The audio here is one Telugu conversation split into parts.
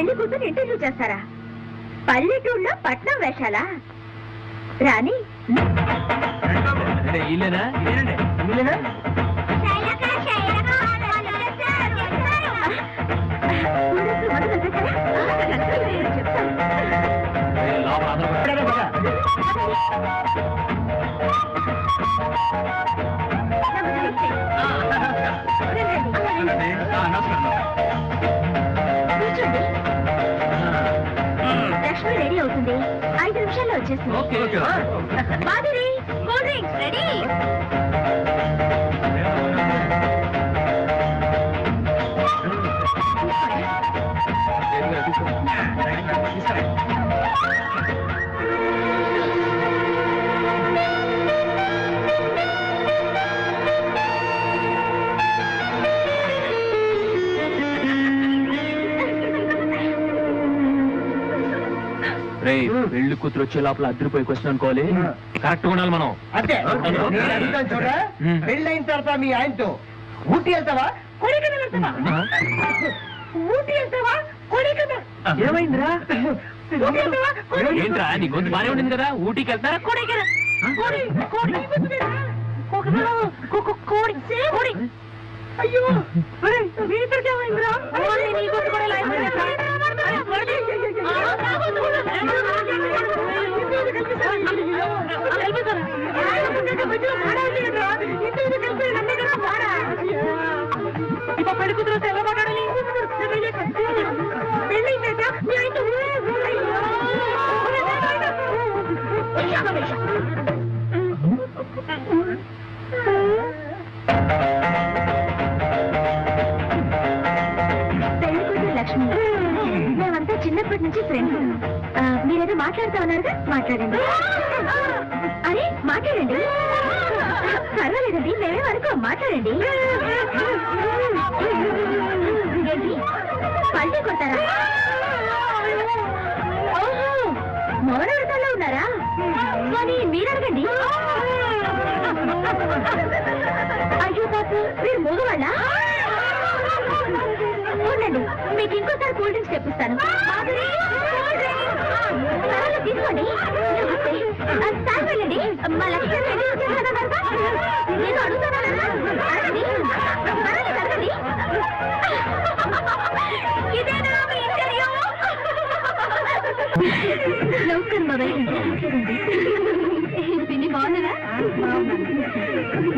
పెళ్లి కూతురు ఇంటర్వ్యూ చేస్తారా? పల్లెటూళ్ళలో పట్నం వేషాలా? రాణి లక్ష్మి రెడీ అవుతుంది, 5 నిమిషాల్లో వచ్చేస్తుంది. Madhuri cool drinks ready. పెళ్లి కూతురు వచ్చే లోపల అద్దరిపోయి క్వశ్చన్ అనుకోవాలి. కరెక్ట్ ఉండాలి మనం. అంతే చూడ. పెళ్ళైన తర్వాత మీ ఆయనతో ఊటీ వెళ్తావా కొడైకెనాల్ వెళ్తావా? ఊటీ వెళ్తావా కొడైకెనాల్? ఏమైందిరా? ఏంట్రా నీ గొంతు బానే ఉండింది కదా. ఊటీకి వెళ్తారా కొడైకెనాల్? అయ్యో పెళ్లి కూతురు ఎలా మాట్లాడాలి? పెళ్ళి లక్ష్మి, మేమంతా చిన్నప్పటి నుంచి ఫ్రెండ్స్. మీరేదో మాట్లాడుతా ఉన్నారుగా, మాట్లాడండి. అరే మాట్లాడండి, పర్వాలేదండి, మేమే వరకు మాట్లాడండి. ఏంటి పల్టీ కొడతారా? ఓహో మౌనవ్రతాల్లో ఉన్నారా? మరి మీరు అడగండి. అయ్యో పాపు, మీరు మూగవాళ్ళ? ఉండండి, మీకు ఇంకోసారి కూల్ డ్రింక్స్ తెప్పిస్తాను. తీసుకోండి. సార్ వెళ్ళండి, మా లక్ష్మి నేను అడుగుతాను. అడగండి, పర్వాలేదు అడగండి. ఇదేనా మీ ఇంటర్వ్యూ? నమస్కారం బాబాయ్. పిన్ని బాగున్నారా?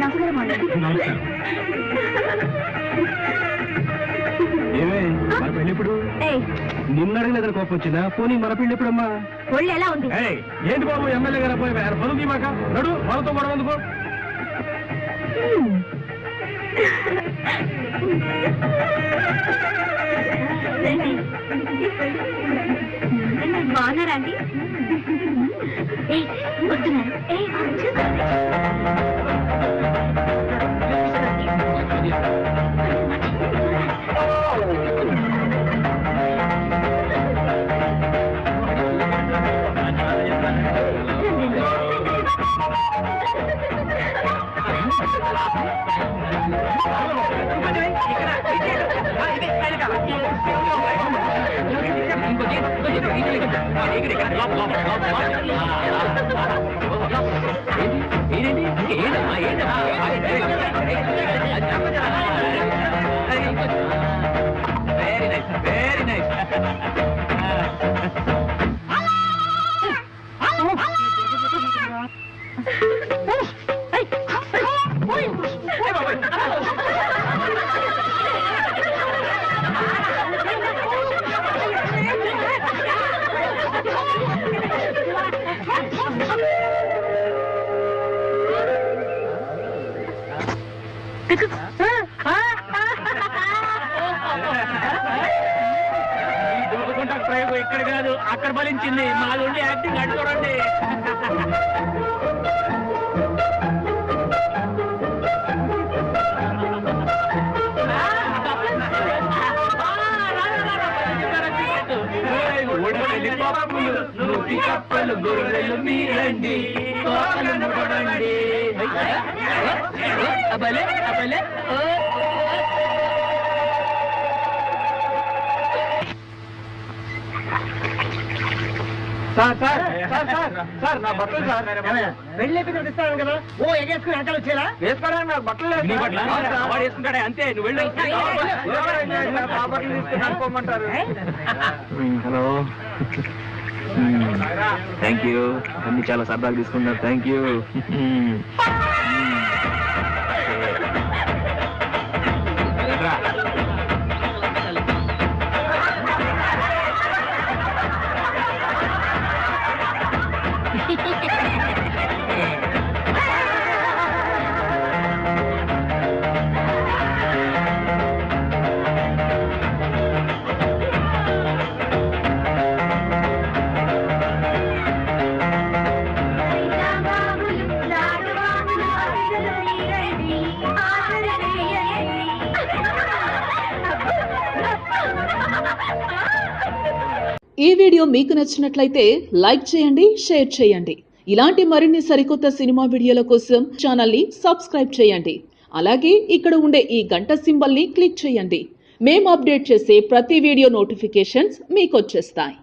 నమస్కారం బాగున్నారా? మన పెళ్లి ఇప్పుడు నిన్న అడగలేదు కోపం వచ్చిందా? పోనీ మన పెళ్లి ఎప్పుడమ్మా? ఒళ్ళు ఎలా ఉంది? ఏంటి బాబు ఎమ్మెల్యే గారు పోయి పనుంది మాక నడు వాళ్ళతో గొడవ ఎందుకు? బాగున్నారా అండి? వస్తున్నారు. Very nice. ప్రయోగం ఇక్కడ కాదు అక్కడ ఫలించింది. మాది ఉండి యాక్టింగ్ అటు చూడండి. కప్పలు గొర్రెలు మీరండి చూడండి. అబలే అబలే సార్ నా బట్టలు సార్ పెళ్లి అయిపోయి ఇస్తాను కదా ఓ ఎగేసుకుని అంకలు వచ్చేలా వేసుకోవడానికి నాకు బట్టలు లేదు నీ బట్టలు వాడు వేసుకుంటాడే అంతే నువ్వు వెళ్ళు అనుకోమంటారు హలో థ్యాంక్ యూ అన్ని చాలా సరదాగా తీసుకున్నారు థ్యాంక్ యూ ఈ వీడియో మీకు నచ్చినట్లయితే లైక్ చేయండి, షేర్ చేయండి. ఇలాంటి మరిన్ని సరికొత్త సినిమా వీడియోల కోసం ఛానల్ ని సబ్స్క్రైబ్ చేయండి. అలాగే ఇక్కడ ఉండే ఈ గంట సింబల్ ని క్లిక్ చేయండి. మేము అప్డేట్ చేసే ప్రతి వీడియో నోటిఫికేషన్స్ మీకు వచ్చేస్తాయి.